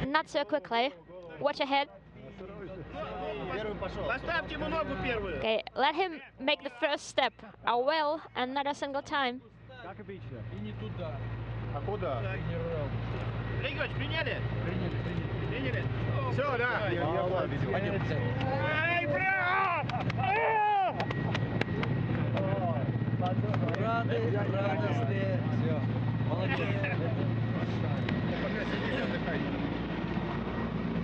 Not so quickly. Watch ahead. Okay, let him make the first step. I will, and not a single time. Все, да. Радостные. Все. Молодец.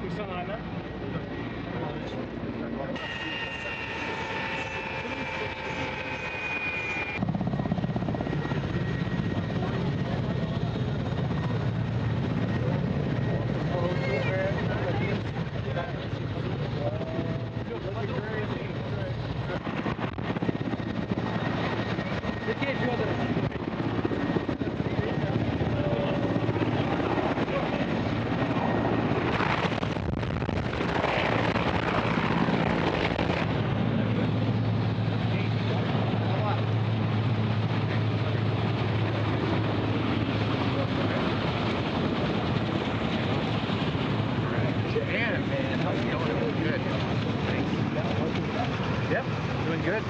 Персонально. Yep, doing good.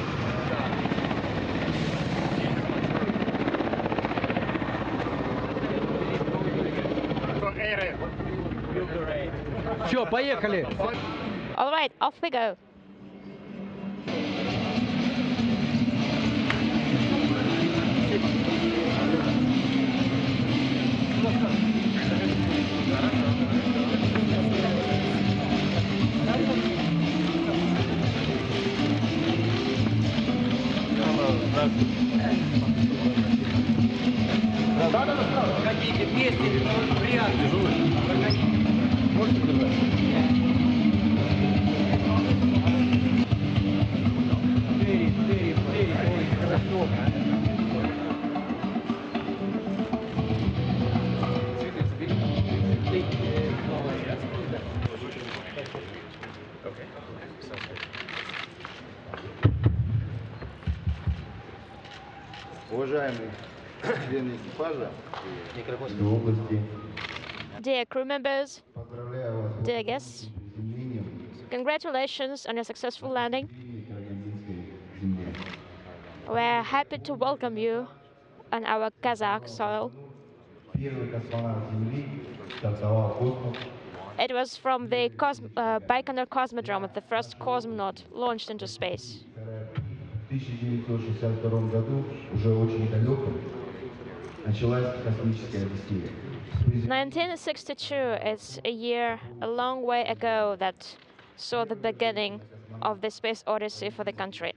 Все, поехали. All right, off we go. Хотите вместе, приятно. Можете держать? Хорошо. Уважаемые члены экипажа Росcosmos области, Dear crew members, поздравляю вас dear guests, с приземлением congratulations on your successful landing. в Карагандинской земле. We're happy to welcome you on our Kazakh soil. Первый космонавт Земли стартовал в космос It was from the Baikonur Cosmodrome that the first cosmonaut launched into space. в 1962 году, уже очень далеко, началась космическая Одиссея. 1962 is a year a long way ago that saw the beginning of the space odyssey for the country.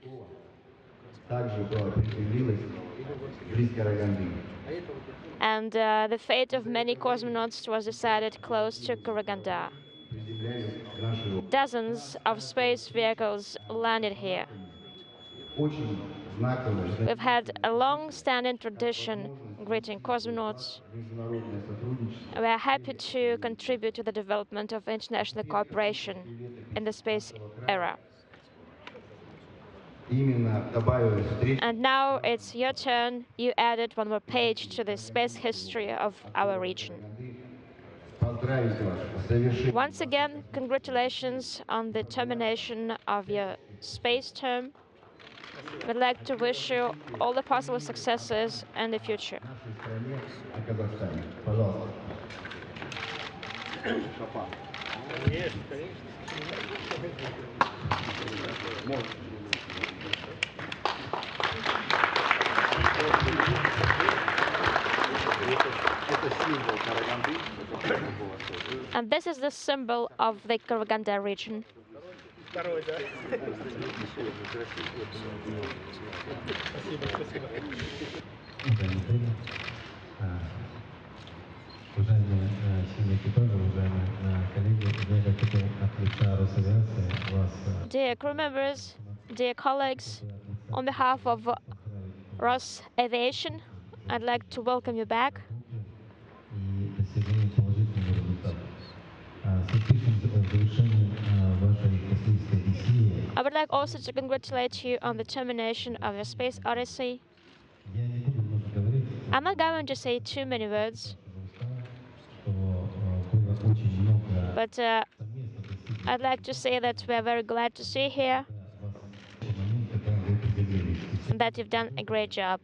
Также приземлилась близ Караганды. And the fate of many cosmonauts was decided close to Karaganda. Приземлялись в наши Dozens of space vehicles landed here. очень знаковое We've had a long-standing tradition greeting cosmonauts. международное сотрудничество. We are happy to contribute to the development of international cooperation in the space era. Именно добавилась встреча And now it's your turn. You added one more page to the space history of our region. поздравить вас с завершением Once again, congratulations on the termination of your space term. We'd like to wish you all the possible successes in the future. нашей стране, о Казахстане. Пожалуйста. And this is the symbol of the Karaganda region. Уважаемые члены экипажа, уважаемые коллеги, я бы хотел от лица Росавиации вас Dear crew members, dear colleagues, on behalf of Rosaviation, I'd like to welcome you back и достижения положительного результата. С успешным завершением вашей космической Одиссеи I would like also to congratulate you on the termination of your space odyssey. я не буду много говорить, I'm not going to say too many words. очень много But совместно достигнуто. I'd like to say that we are very glad to see here Момент, когда вы определились, and that you've done a great job.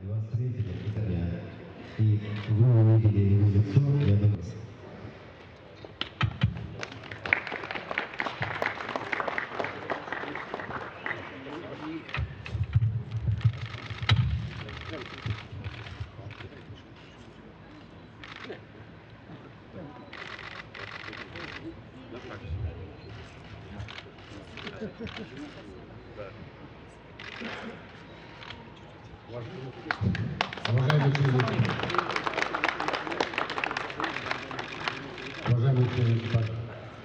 и вас встретили, и вы увидели его лицо, я думаю. Уважаемые члены экипажа,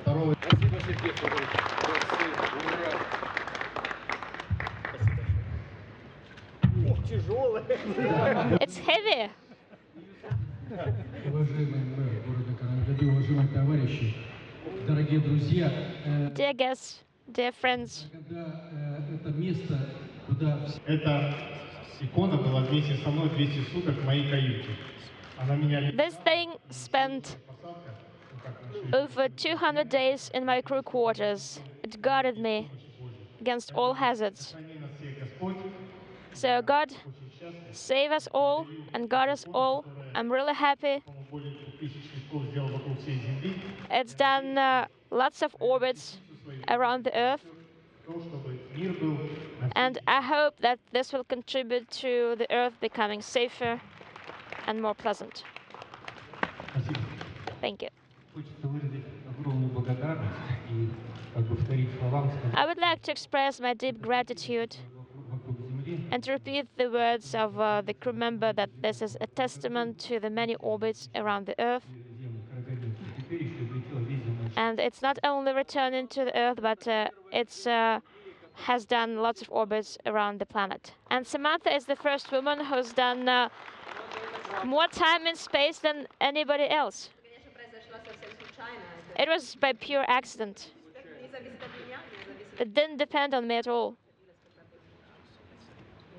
второго Спасибо, Сергей Федорович. Ура. Спасибо. Ох, тяжелый. It's heavy. Уважаемый мэр города Караганды, уважаемые товарищи, дорогие друзья, Dear guests, dear friends, Караганда это место, куда все Эта икона была вместе со мной 200 суток в моей каюте. Она меня this thing spent over 200 days in my crew quarters. It guarded me against all hazards. храни нас всех Господь. So God save us all and guard us all. I'm really happy. По-моему, более 2000 витков сделал вокруг всей Земли. It's done lots of orbits around the Earth, То, чтобы мир был на and I hope that this will contribute to the Earth becoming safer and more pleasant. Спасибо. Thank you. Хочется выразить огромную благодарность и повторить словам, сказать I would like to express my deep gratitude вокруг Земли. and to repeat the words of the crew member that this is a testament to the many orbits around the Earth. Землю Карагандинскую. Теперь еще облетел весь земной шар. And it's not only returning to the Earth, but it's has done lots of orbits around the planet. And Samantha is the first woman who's done more time in space than anybody else. Конечно, произошло совсем случайно. It was by pure accident. Это не зависит от меня, не зависит It didn't depend on me at all.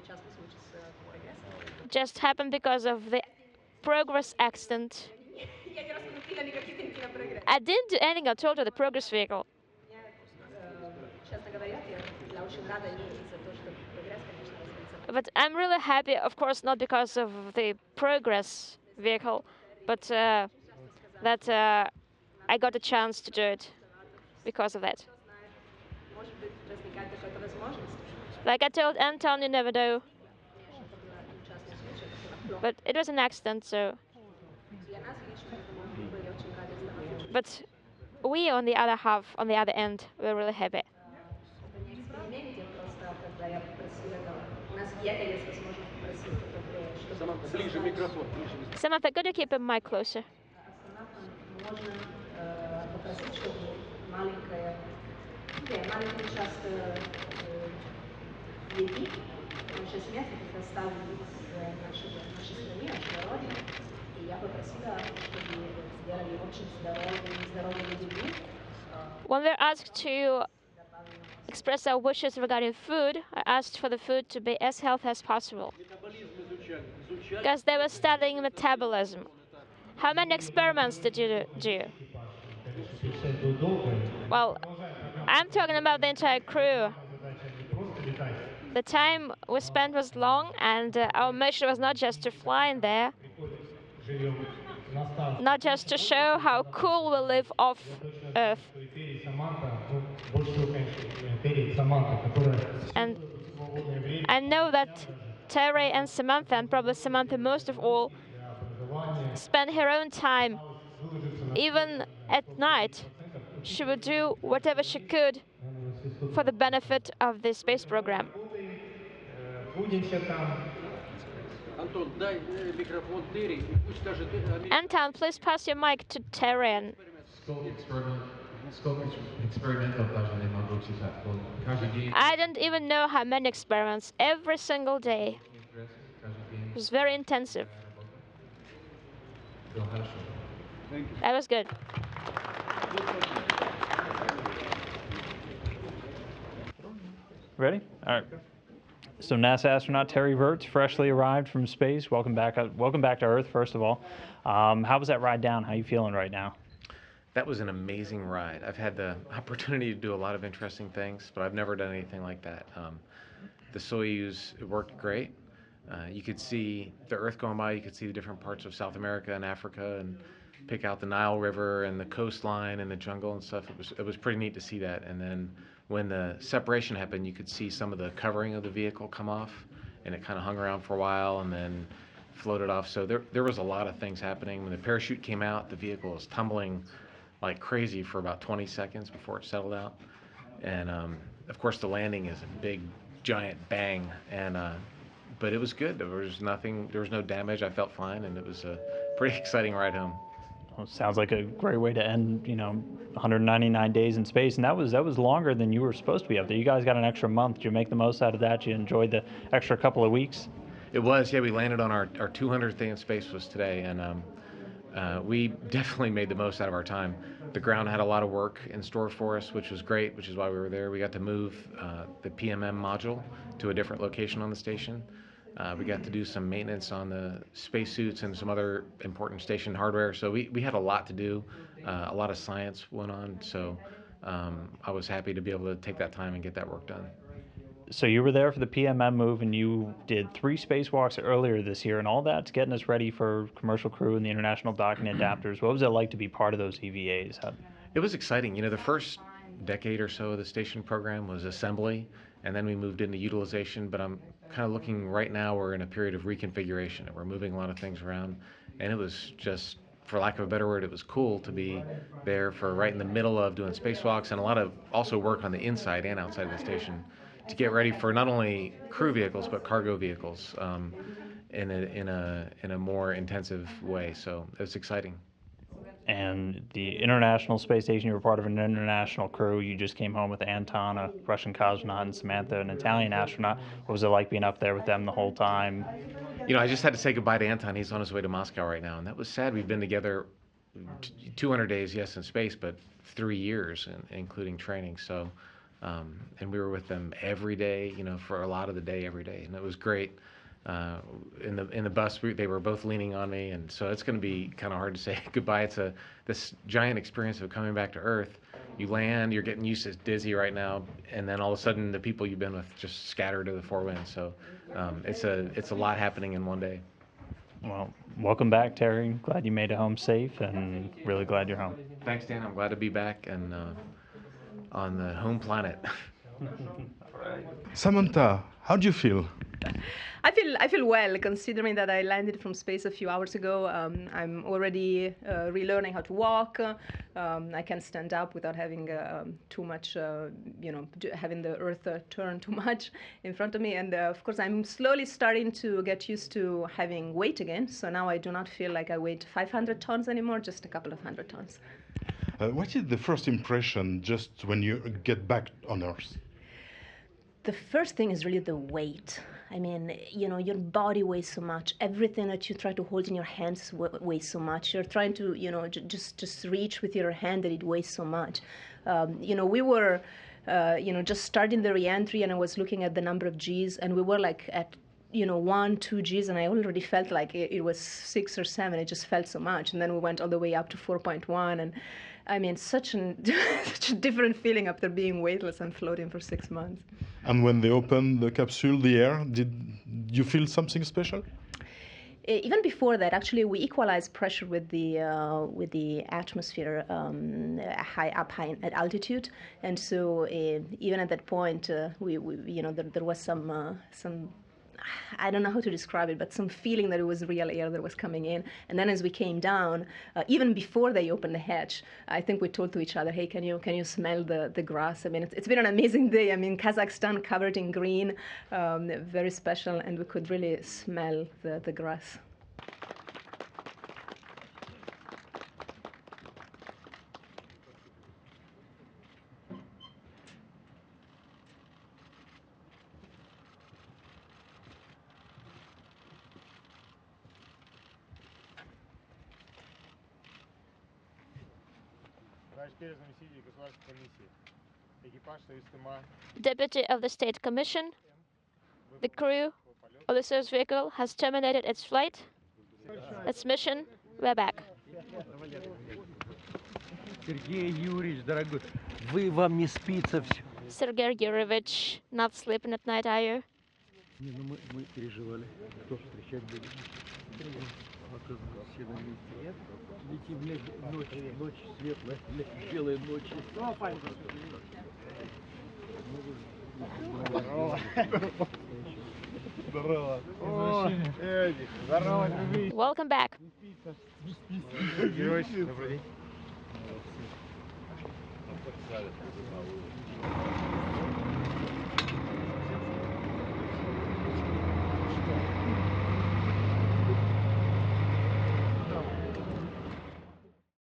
нечастный случай с прогрессом. It just happened because of the progress accident. Я не раскрутила никаких на прогресс. I didn't do anything at all to the progress vehicle. Я, честно говоря, я очень рада не из-за того, что прогресс, конечно, развился. But I'm really happy, of course, not because of the progress vehicle, but that I got a chance to do it because of that. Может быть, возникает какая-то возможность. Like I told Anton, you never know, Конечно, это был нечастный случай, это было. but it was an accident, so. Для нас лично, я думаю, мы были очень рады за But we, on the other half, on the other end, were really happy. Это не эксперимент, я просто, когда я попросила, у нас в Яке есть возможность попросить, чтобы Самантha, ближе микрофон, ближе микрофон. Samantha, could you keep a mic closer? можно попросить, чтобы маленький участок еды, часть места предоставили нашей стране, нашей родине. И я попросила, чтобы сделали очень здоровые еду. When we were asked to express our wishes regarding food, I asked for the food to be as healthy as possible. Метаболизм изучали. Because they were studying metabolism. How many experiments did you do? писать было долго. Well, I'm talking about the entire crew. Задача не просто летать, The time we spent was long, and our mission was not just to fly in there, живем на станции. not just to show how cool we live off Earth. Что и Терри, и Саманта, ну, больше всего, конечно, Терри и Саманта, которая And в свободное время I know that Terry and Samantha, and probably Samantha most of all, для образования spend her own time. выложиться на Even at night, she would do whatever she could for the benefit of the space program. Будемся там. Антон, дай микрофон Терри, и пусть скажет Anton, please pass your mic to Terry. And Сколько экспериментов даже не могу читать. Вот каждый день I don't even know how many experiments every single day. каждый день It was very intensive. было хорошо. That was good. Ready? All right. So NASA astronaut Terry Virts, freshly arrived from space. Welcome back to Earth, first of all. How was that ride down? How are you feeling right now? that was an amazing ride. I've had the opportunity to do a lot of interesting things, but I've never done anything like that. The Soyuz, it worked great. You could see the Earth going by. You could see the different parts of South America and Africa, and pick out the Nile River and the coastline and the jungle and stuff. It was pretty neat to see that. And then when the separation happened, you could see some of the covering of the vehicle come off, and it kind of hung around for a while and then floated off. So there was a lot of things happening. When the parachute came out, the vehicle was tumbling like crazy for about 20 seconds before it settled out. And of course, the landing is a big, giant bang. And but it was good. There was no damage. I felt fine, and it was a pretty exciting ride home. Well, sounds like a great way to end, 199 days in space, and that was longer than you were supposed to be up there. You guys got an extra month. Did you make the most out of that? Did you enjoy the extra couple of weeks? It was, yeah. We landed on our 200th day in space was today, and we definitely made the most out of our time. The ground had a lot of work in store for us, which was great, which is why we were there. We got to move the PMM module to a different location on the station. We got to do some maintenance on the spacesuits and some other important station hardware. So we had a lot to do. A lot of science went on. So I was happy to be able to take that time and get that work done. So you were there for the PMM move, and you did 3 spacewalks earlier this year, and all that's getting us ready for commercial crew and the International Docking Adapters. What was it like to be part of those EVAs? It was exciting. The first decade or so of the station program was assembly, and then we moved into utilization. But I'm kind of looking right now, we're in a period of reconfiguration, and we're moving a lot of things around. And it was just, for lack of a better word, it was cool to be there for right in the middle of doing spacewalks, and a lot of also work on the inside and outside of the station to get ready for not only crew vehicles but cargo vehicles in a more intensive way. So it was exciting. And the International Space Station, you were part of an international crew. You just came home with Anton, a Russian cosmonaut, and Samantha, an Italian astronaut. What was it like being up there with them the whole time? I just had to say goodbye to Anton. He's on his way to Moscow right now, and that was sad. We've been together 200 days, yes, in space, but 3 years, including training. So, and we were with them every day, for a lot of the day, every day, and it was great. In the bus, they were both leaning on me, and so it's going to be kind of hard to say goodbye. It's this giant experience of coming back to Earth. You land, you're getting used to dizzy right now, and then all of a sudden the people you've been with just scatter to the four winds. So it's a lot happening in one day. Well, welcome back, Terry. Glad you made it home safe, and really glad you're home. Thanks, Dan. I'm glad to be back and on the home planet. Samantha, how do you feel? I feel well, considering that I landed from space a few hours ago. I'm already relearning how to walk. I can stand up without having too much, having the Earth turn too much in front of me. And of course, I'm slowly starting to get used to having weight again. So now I do not feel like I weighed 500 tons anymore, just a couple of 100 tons. What is the first impression just when you get back on Earth? The first thing is really the weight. I mean, your body weighs so much. Everything that you try to hold in your hands weighs so much. You're trying to, just reach with your hand, and it weighs so much. We were, just starting the re-entry, and I was looking at the number of Gs, and we were like at 1, 2 Gs, and I already felt like it was 6 or 7. It just felt so much. And then we went all the way up to 4.1. And I mean, such a different feeling after being weightless and floating for 6 months. And when they opened the capsule, the air, did you feel something special? Even before that, actually, we equalized pressure with the atmosphere high at altitude, and so even at that point, there was some I don't know how to describe it, but some feeling that it was real air that was coming in. And then as we came down, even before they opened the hatch, I think we told to each other, hey, can you smell the grass? I mean, it's been an amazing day. I mean, Kazakhstan covered in green, very special, and we could really smell the grass. Deputy of the State Commission, the crew of the Soyuz vehicle has terminated its flight, its mission. We're back. Сергей Юрьевич, дорогой, вам не спится все. Sergei Yuryevich, not sleeping at night, are you? Не, ну мы переживали, кто встречать будет. Оказывается, все на месте. Летим ночь светлая, белая ночь. Здорово. О, Эдик, здорово, дружище. Welcome back. Добрый день.